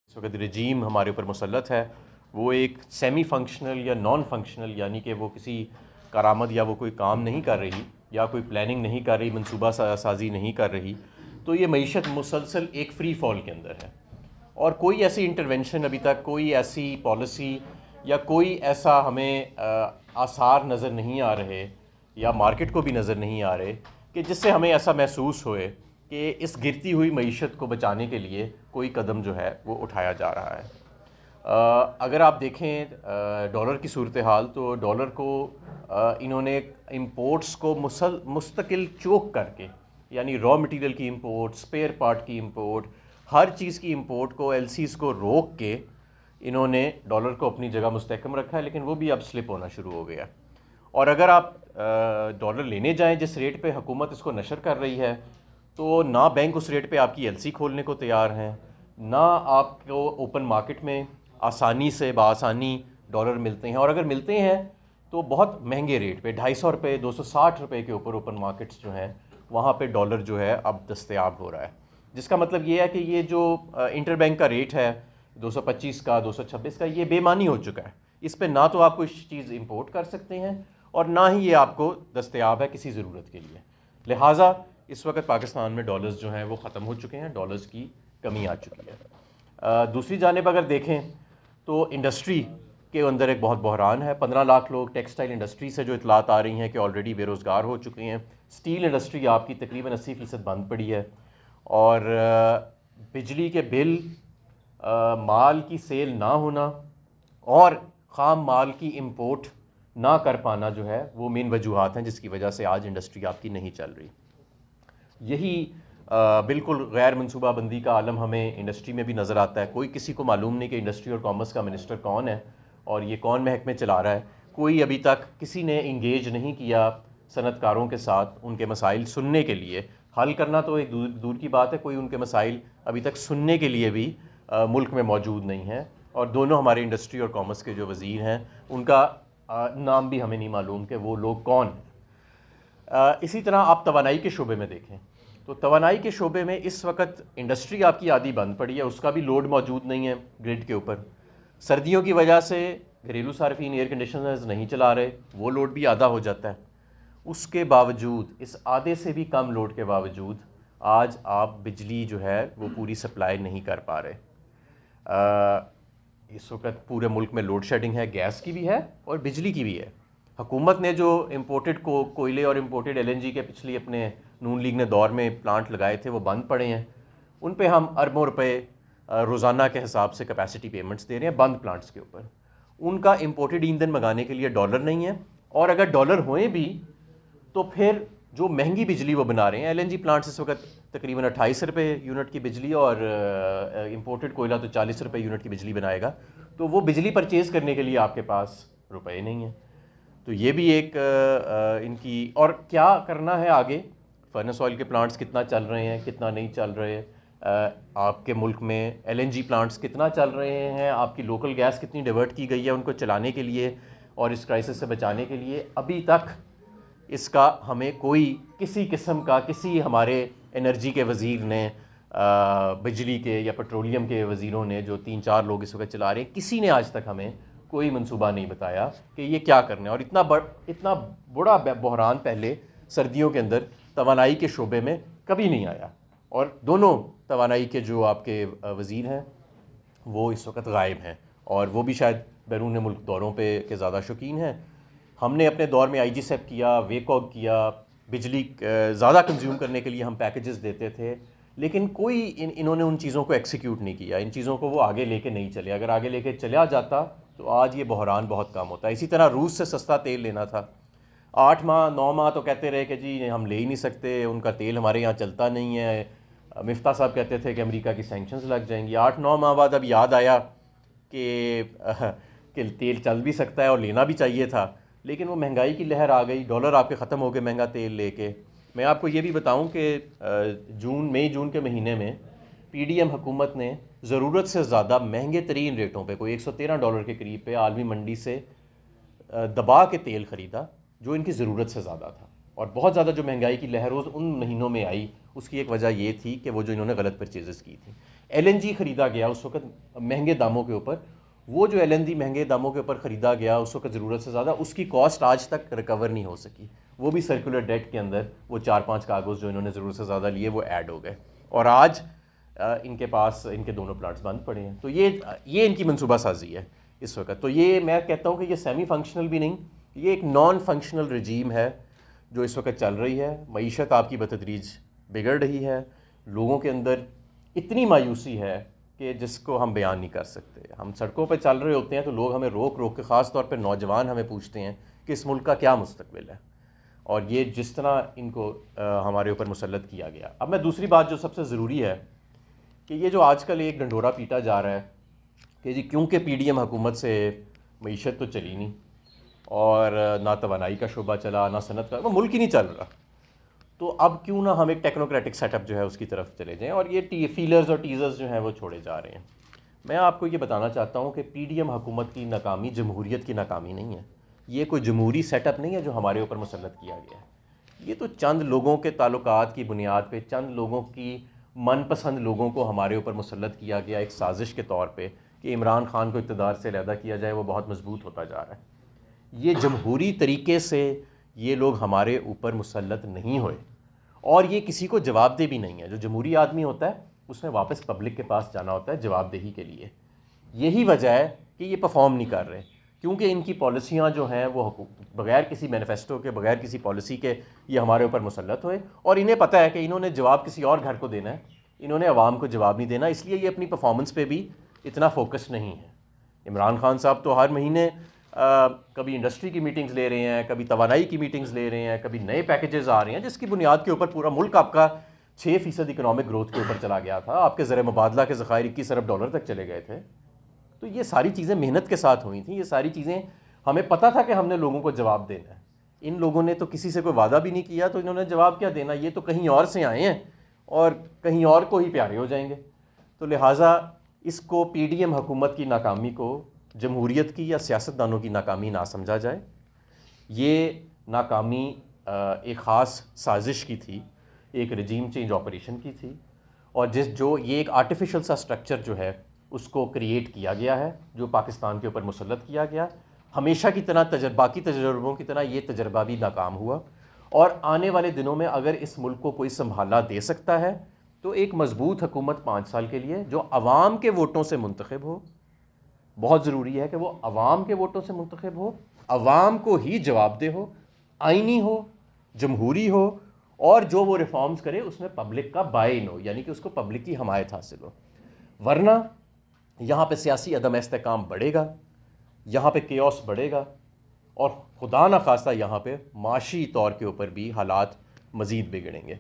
इस वक्त रजीम हमारे ऊपर मुसल्लत है वो एक सेमी फंक्शनल या नॉन फंक्शनल, यानी कि वो किसी करामत या वो कोई काम नहीं कर रही या कोई प्लानिंग नहीं कर रही, मनसूबा साजी नहीं कर रही। तो ये मईशत मुसलसल एक फ़्री फॉल के अंदर है और कोई ऐसी इंटरवेंशन अभी तक, कोई ऐसी पॉलिसी या कोई ऐसा हमें आसार नज़र नहीं आ रहे या मार्केट को भी नज़र नहीं आ रहे कि जिससे हमें ऐसा महसूस होए कि इस गिरती हुई मईशत को बचाने के लिए कोई कदम जो है वो उठाया जा रहा है। अगर आप देखें डॉलर की सूरत हाल, तो डॉलर को इन्होंने इंपोर्ट्स को मुस्तकिल चोक करके, यानी रॉ मटेरियल की इंपोर्ट, स्पेयर पार्ट की इंपोर्ट, हर चीज़ की इंपोर्ट को, एलसीज़ को रोक के इन्होंने डॉलर को अपनी जगह मुस्तहकम रखा है, लेकिन वो भी अब स्लिप होना शुरू हो गया। और अगर आप डॉलर लेने जाएं जिस रेट पे हुकूमत इसको नशर कर रही है, तो ना बैंक उस रेट पे आपकी एलसी खोलने को तैयार हैं, ना आपको ओपन मार्केट में आसानी से बासानी डॉलर मिलते हैं, और अगर मिलते हैं तो बहुत महंगे रेट पे, 250 रुपये, 260 रुपये के ऊपर ओपन मार्केट्स जो हैं वहाँ पे डॉलर जो है अब दस्तयाब हो रहा है। जिसका मतलब ये है कि ये जो इंटर बैंक का रेट है 225 का, 226 का, ये बेमानी हो चुका है। इस पे ना तो आप कोई चीज़ इंपोर्ट कर सकते हैं और ना ही ये आपको दस्तयाब है किसी ज़रूरत के लिए। लिहाजा इस वक्त पाकिस्तान में डॉलर्स जो हैं वो ख़त्म हो चुके हैं, डॉलर्स की कमी आ चुकी है। दूसरी जानिब अगर देखें तो इंडस्ट्री के अंदर एक बहुत बहरान है। 15 लाख लोग टेक्सटाइल इंडस्ट्री से जो इतलात आ रही हैं कि ऑलरेडी बेरोज़गार हो चुके हैं। स्टील इंडस्ट्री आपकी तकरीबन 80% बंद पड़ी है और बिजली के बिल, माल की सेल ना होना और ख़ाम माल की इंपोर्ट ना कर पाना जो है वो मेन वजूहात हैं जिसकी वजह से आज इंडस्ट्री आपकी नहीं चल रही। यही बिल्कुल गैर मनसूबाबंदी का आलम हमें इंडस्ट्री में भी नज़र आता है। कोई किसी को मालूम नहीं कि इंडस्ट्री और कॉमर्स का मिनिस्टर कौन है और ये कौन महकमे चला रहा है। कोई अभी तक किसी ने इंगेज नहीं किया सनतकारों के साथ उनके मसाइल सुनने के लिए। हल करना तो एक दूर की बात है, कोई उनके मसाइल अभी तक सुनने के लिए भी मुल्क में मौजूद नहीं है। और दोनों हमारे इंडस्ट्री और कॉमर्स के जो वज़ीर हैं उनका नाम भी हमें नहीं मालूम कि वो लोग कौन हैं। इसी तरह आप तवानाई के शोबे में देखें तो तवानाई के शोबे में इस वक्त इंडस्ट्री आपकी आधी बंद पड़ी है, उसका भी लोड मौजूद नहीं है ग्रिड के ऊपर। सर्दियों की वजह से घरेलू सार्फिन एयर कंडीशनर्स नहीं चला रहे, वो लोड भी आधा हो जाता है। उसके बावजूद, इस आधे से भी कम लोड के बावजूद, आज आप बिजली जो है वो पूरी सप्लाई नहीं कर पा रहे। इस वक्त पूरे मुल्क में लोड शेडिंग है, गैस की भी है और बिजली की भी है। हुकूमत ने जो इम्पोर्टेड कोयले और इम्पोर्टेड एलएनजी के पिछली अपने नून लीग ने दौर में प्लांट लगाए थे वो बंद पड़े हैं। उन पे हम अरबों रुपए रोज़ाना के हिसाब से कैपेसिटी पेमेंट्स दे रहे हैं बंद प्लांट्स के ऊपर। उनका इम्पोर्टेड ईंधन मंगाने के लिए डॉलर नहीं है, और अगर डॉलर होए भी तो फिर जो महंगी बिजली वो बना रहे हैं। एलएनजी प्लांट्स इस वक्त तकरीबन 28 रुपये यूनिट की बिजली और इम्पोर्टेड कोयला तो 40 रुपये यूनिट की बिजली बनाएगा, तो वो बिजली परचेज़ करने के लिए आपके पास रुपए नहीं हैं। तो ये भी एक इनकी, और क्या करना है आगे, फर्नेस ऑयल के प्लांट्स कितना चल रहे हैं, कितना नहीं चल रहे, आपके मुल्क में एलएनजी प्लांट्स कितना चल रहे हैं, आपकी लोकल गैस कितनी डिवर्ट की गई है उनको चलाने के लिए और इस क्राइसिस से बचाने के लिए। अभी तक इसका हमें कोई किसी किस्म का, किसी हमारे एनर्जी के वज़ीर ने, बिजली के या पेट्रोलियम के वज़ीरों ने, जो 3-4 लोग इस वक्त चला रहे हैं, किसी ने आज तक हमें कोई मंसूबा नहीं बताया कि ये क्या करना है। और इतना बड़ा बहरान पहले सर्दियों के अंदर तवानाई के शोबे में कभी नहीं आया। और दोनों तवानाई के जो आपके वज़ीर हैं वो इस वक्त गायब हैं, और वो भी शायद बैरून मुल्क दौरों पे के ज़्यादा शौकीन हैं। हमने अपने दौर में आईजीसेप किया, वेकॉग किया, बिजली ज़्यादा कंज्यूम करने के लिए हम पैकेजेस देते थे, लेकिन कोई इन्होंने उन चीज़ों को एक्सिक्यूट नहीं किया, इन चीज़ों को वो आगे लेके नहीं चले। अगर आगे लेके चला जाता तो आज ये बहरान बहुत कम होता है। इसी तरह रूस से सस्ता तेल लेना था, 8 माह 9 माह तो कहते रहे कि जी हम ले ही नहीं सकते, उनका तेल हमारे यहाँ चलता नहीं है। मिफ्ता साहब कहते थे कि अमेरिका की सैंक्शंस लग जाएंगी। 8-9 माह बाद अब याद आया कि तेल चल भी सकता है और लेना भी चाहिए था, लेकिन वो महंगाई की लहर आ गई, डॉलर आपके ख़त्म हो गए महंगा तेल लेके। मैं आपको ये भी बताऊं कि मई जून के महीने में पीडीएम हुकूमत ने ज़रूरत से ज़्यादा महंगे तरीन रेटों पे, कोई $113 के करीब पे आलमी मंडी से दबा के तेल ख़रीदा जो इनकी ज़रूरत से ज़्यादा था, और बहुत ज़्यादा जो महंगाई की लहर उन महीनों में आई, उसकी एक वजह ये थी कि वो जो इन्होंने गलत परचेजेस की थी। LNG ख़रीदा गया उस वक्त महंगे दामों के ऊपर, वो जो LNG महंगे दामों के ऊपर ख़रीदा गया उस वक्त ज़रूरत से ज़्यादा, उसकी कॉस्ट आज तक रिकवर नहीं हो सकी। वो भी सर्कुलर डेट के अंदर वो 4-5 कागज़ जो इन्होंने ज़रूरत से ज़्यादा लिए वो ऐड हो गए, और आज इनके पास इनके दोनों प्लांट्स बंद पड़े हैं। तो ये इनकी मनसूबा साजी है इस वक्त। तो ये मैं कहता हूँ कि ये सेमी फंक्शनल भी नहीं, ये एक नॉन फंक्शनल रजीम है जो इस वक्त चल रही है। मईशत आपकी बतदरीज बिगड़ रही है, लोगों के अंदर इतनी मायूसी है कि जिसको हम बयान नहीं कर सकते। हम सड़कों पर चल रहे होते हैं तो लोग हमें रोक रोक के, ख़ास तौर पर नौजवान हमें पूछते हैं कि इस मुल्क का क्या मुस्तकबिल है, और ये जिस तरह इनको हमारे ऊपर मुसल्लत किया गया। अब मैं दूसरी बात जो सबसे ज़रूरी है कि ये जो आजकल एक ढंढोरा पीटा जा रहा है कि जी क्योंकि PDM हुकूमत से मईशत तो चली नहीं, और ना तवानाई का शोबा चला, ना सनत का, वो मुल्क ही नहीं चल रहा, तो अब क्यों ना हम एक टेक्नोक्रेटिक सेटअप जो है उसकी तरफ चले जाएं, और ये फीलर्स और टीज़र्स जो हैं वो छोड़े जा रहे हैं। मैं आपको ये बताना चाहता हूँ कि PDM हुकूमत की नाकामी जमहूरियत की नाकामी नहीं है, ये कोई जमहूरी सेटअप नहीं है जो हमारे ऊपर मुसल्लत किया गया है। ये तो चंद लोगों के ताल्लुकात की बुनियाद पे, चंद लोगों की मनपसंद लोगों को हमारे ऊपर मुसल्लत किया गया एक साजिश के तौर पे कि इमरान खान को इक़्तिदार से अलहदा किया जाए, वो बहुत मजबूत होता जा रहा है। ये जमहूरी तरीके से ये लोग हमारे ऊपर मुसल्लत नहीं हुए, और ये किसी को जवाबदेह भी नहीं है। जो जमहूरी आदमी होता है उसने वापस पब्लिक के पास जाना होता है जवाबदेही के लिए। यही वजह है कि ये परफॉर्म नहीं कर रहे, क्योंकि इनकी पॉलिसियाँ जो हैं वो बग़ैर किसी मैनिफेस्टो के, बग़ैर किसी पॉलिसी के ये हमारे ऊपर मुसल्लत हुए, और इन्हें पता है कि इन्होंने जवाब किसी और घर को देना है, इन्होंने अवाम को जवाब नहीं देना, इसलिए ये अपनी परफॉर्मेंस पे भी इतना फोकस नहीं है। इमरान खान साहब तो हर महीने कभी इंडस्ट्री की मीटिंग्स ले रहे हैं, कभी तवानाई की मीटिंग्स ले रहे हैं, कभी नए पैकेजेस आ रहे हैं जिसकी बुनियाद के ऊपर पूरा मुल्क आपका 6% इकनॉमिक ग्रोथ के ऊपर चला गया था। आपके ज़र मुबादला के ज़खायर 21 अरब डॉलर तक चले गए थे। तो ये सारी चीज़ें मेहनत के साथ हुई थी, ये सारी चीज़ें हमें पता था कि हमने लोगों को जवाब देना है। इन लोगों ने तो किसी से कोई वादा भी नहीं किया, तो इन्होंने जवाब क्या देना, ये तो कहीं और से आए हैं और कहीं और को ही प्यारे हो जाएंगे। तो लिहाजा इसको PDM हुकूमत की नाकामी को जमहूरियत की या सियासतदानों की नाकामी ना समझा जाए। ये नाकामी एक ख़ास साजिश की थी, एक रजीम चेंज ऑपरेशन की थी, और जो ये एक आर्टिफिशियल सा स्ट्रक्चर जो है उसको क्रिएट किया गया है, जो पाकिस्तान के ऊपर मुसल्लत किया गया। हमेशा की तरह बाकी तजर्बों की तरह ये तजर्बा भी नाकाम हुआ, और आने वाले दिनों में अगर इस मुल्क को कोई संभाला दे सकता है तो एक मजबूत हुकूमत 5 साल के लिए जो अवाम के वोटों से मुंतखब हो। बहुत ज़रूरी है कि वो अवाम के वोटों से मुंतखब हो, अवाम को ही जवाबदेह हो, आइनी हो, जमहूरी हो, और जो वो रिफॉर्म्स करे उसमें पब्लिक का बाइन हो, यानी कि उसको पब्लिक की हमायत हासिल हो। वरना यहाँ पे सियासी अदम इस्तेकाम बढ़ेगा, यहाँ पे केओस बढ़ेगा, और खुदा न खास्ता यहाँ पे माशी तौर के ऊपर भी हालात मज़ीद बिगड़ेंगे।